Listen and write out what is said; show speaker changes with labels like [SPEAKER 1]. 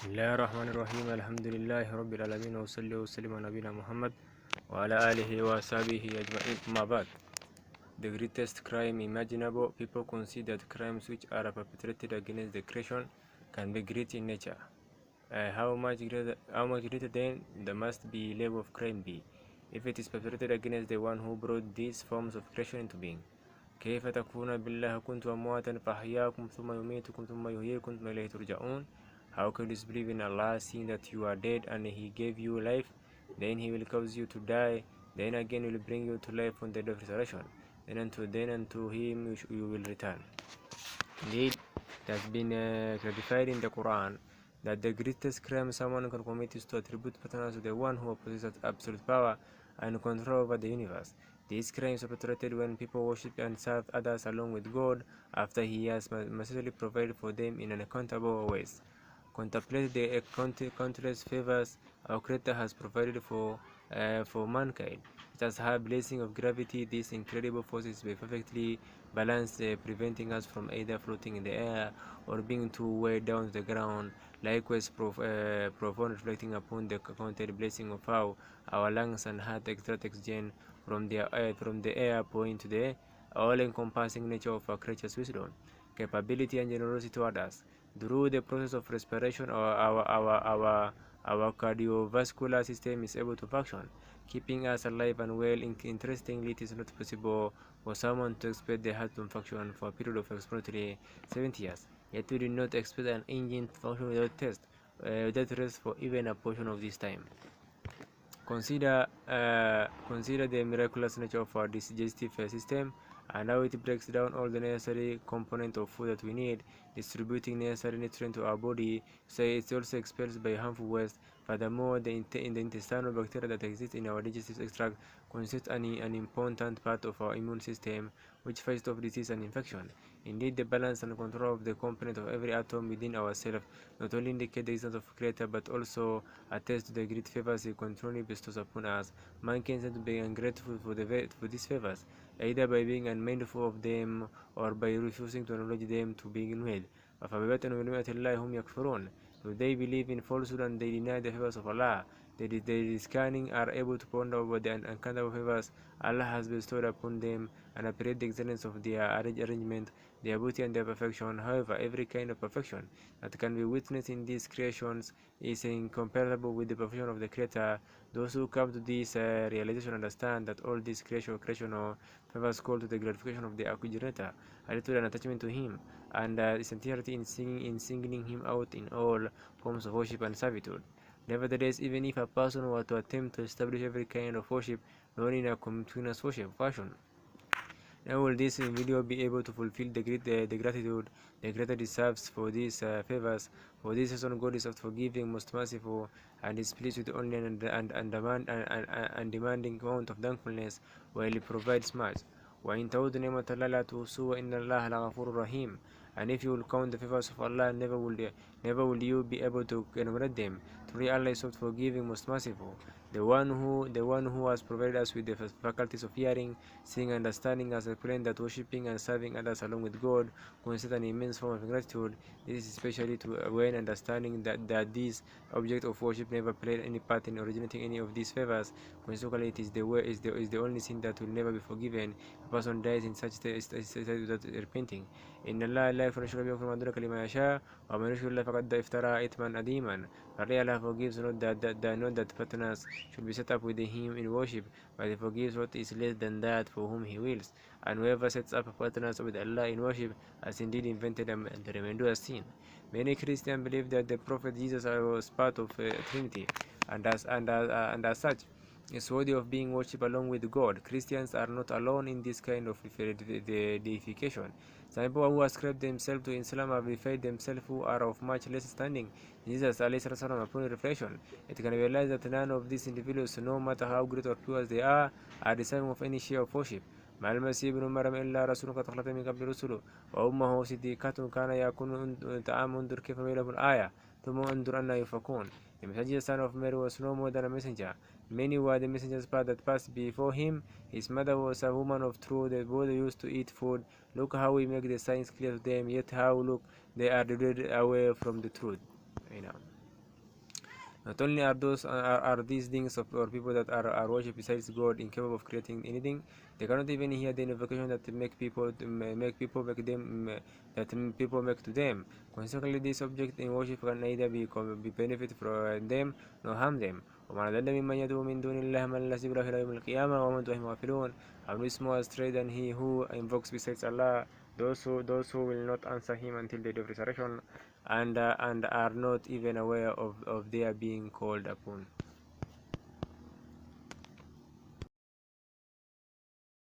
[SPEAKER 1] بسم الله الرحمن الرحيم. الحمد لله رب العالمين، وصلي وسلم على نبينا محمد وعلى آله وصحبه أجمعين. ما بعد, the greatest crime imaginable. People consider that crimes which are perpetrated against the creation can be great in nature. How much greater then the must be level of crime be if it is perpetrated against the one who brought these forms of creation into being. كيف تكفرون بالله كنتم أمواتا فأحياكم ثم يميتكم ثم يحييكم ثم إليه ترجعون. How can you disbelieve in Allah, seeing that you are dead and He gave you life, then He will cause you to die, then again will bring you to life on the day of resurrection, then unto Him you will return. Indeed, it has been clarified in the Quran that the greatest crime someone can commit is to attribute paternity to the one who possesses absolute power and control over the universe. These crimes are perpetrated when people worship and serve others along with God after He has mercifully provided for them in unaccountable ways. Contemplate the countless favors our Creator has provided for mankind. It has had blessing of gravity. These incredible forces were perfectly balanced, preventing us from either floating in the air or being too weighed down to the ground. Likewise, profound reflecting upon the counted blessing of how our lungs and heart extract oxygen from the air, point to the all-encompassing nature of our creature's wisdom, capability, and generosity toward us. Through the process of respiration, our cardiovascular system is able to function, keeping us alive and well. Interestingly, it is not possible for someone to expect the heart to function for a period of approximately 70 years. Yet we do not expect an engine to function without rest for even a portion of this time. Consider the miraculous nature of our digestive system and how it breaks down all the necessary components of food that we need, distributing necessary nutrients to our body, so it also expels by harmful waste. Furthermore, the intestinal bacteria that exist in our digestive tract constitute an important part of our immune system, which fights off disease and infection. Indeed, the balance and control of the component of every atom within ourselves not only indicate the existence of Creator, but also attest to the great favors He continually bestows upon us. Mankind tends to be ungrateful for these favors, either by being unmindful of them or by refusing to acknowledge them to begin with. أَفَبِمَتْ بِنِعْمَةِ اللَّهِ هُمْ يَكْفُرُونَ. Do they believe in falsehood and they deny the favors of Allah? The scanning are able to ponder over the uncountable favors Allah has bestowed upon them and appreciate the excellence of their arrangement, their beauty, and their perfection. However, every kind of perfection that can be witnessed in these creations is incomparable with the perfection of the Creator. Those who come to this realization understand that all these creational favors call to the gratification of the Creator, attitude and attachment to Him, and sincerity in singling Him out in all forms of worship and servitude. Nevertheless, even if a person were to attempt to establish every kind of worship known in a continuous worship fashion, now will this video be able to fulfill the gratitude the Creator deserves for these favors? For this reason, God is oft forgiving, most merciful, and is pleased with only and demanding amount of thankfulness while He provides much. وَإِن تَعُودُوا نِعْمَةَ اللَّهِ لَا تُحْصُوهَا إِنَّ اللَّهَ لَغَفُورٌ رَحِيمٌ. And if you will count the favors of Allah, never will you be able to enumerate them. Truly, Allah is oft forgiving, most merciful. The one who has provided us with the faculties of hearing, seeing, and understanding has explained that worshipping and serving others along with God constitutes an immense form of gratitude. This is especially when understanding that this object of worship never played any part in originating any of these favors. Consequently, it is the only sin that will never be forgiven. A person dies in such state without repenting. إن الله لا يغفر الشرك ويغفر ما دون ذلك لمن يشاء ومن يشرك بالله فقد افترى إثما عظيما. Allah forgives not that partners should be set up with Him in worship, but He forgives what is less than that for whom He wills. And whoever sets up partners with Allah in worship has indeed invented the remainder of sin. Many Christians believe that the Prophet Jesus was part of Trinity, and as such is worthy of being worshipped along with God. Christians are not alone in this kind of deification. Some people who ascribe themselves to Islam have verified themselves who are of much less standing. Jesus ﷺ, upon reflection, it can be realized that none of these individuals, no matter how great or pure they are deserving of any share of worship. ما المسيح ابن مريم إلا رسول قد خلت من قبل رسله وأمه صديقة كان يأكل طعام انظر كيف له الآية ثم انظر أن يفكون. The messenger son of Mary was no more than a messenger. Many were the messengers that passed before him. His mother was a woman of truth. They both used to eat food. Look how we make the signs clear to them, yet how look they are driven away from the truth. Not only are are these things or people that are worship besides God incapable of creating anything, they cannot even hear the invocation that people make to them. Consequently, this object in worship can neither be benefit from them nor harm them. ومن أضل ممن يدعو من دون الله من لا سبيل له إلى يوم القيامة وهم دون غافلون. And is more astray than he who invokes besides Allah, those who will not answer him until the day of resurrection, and are not even aware of their being called upon.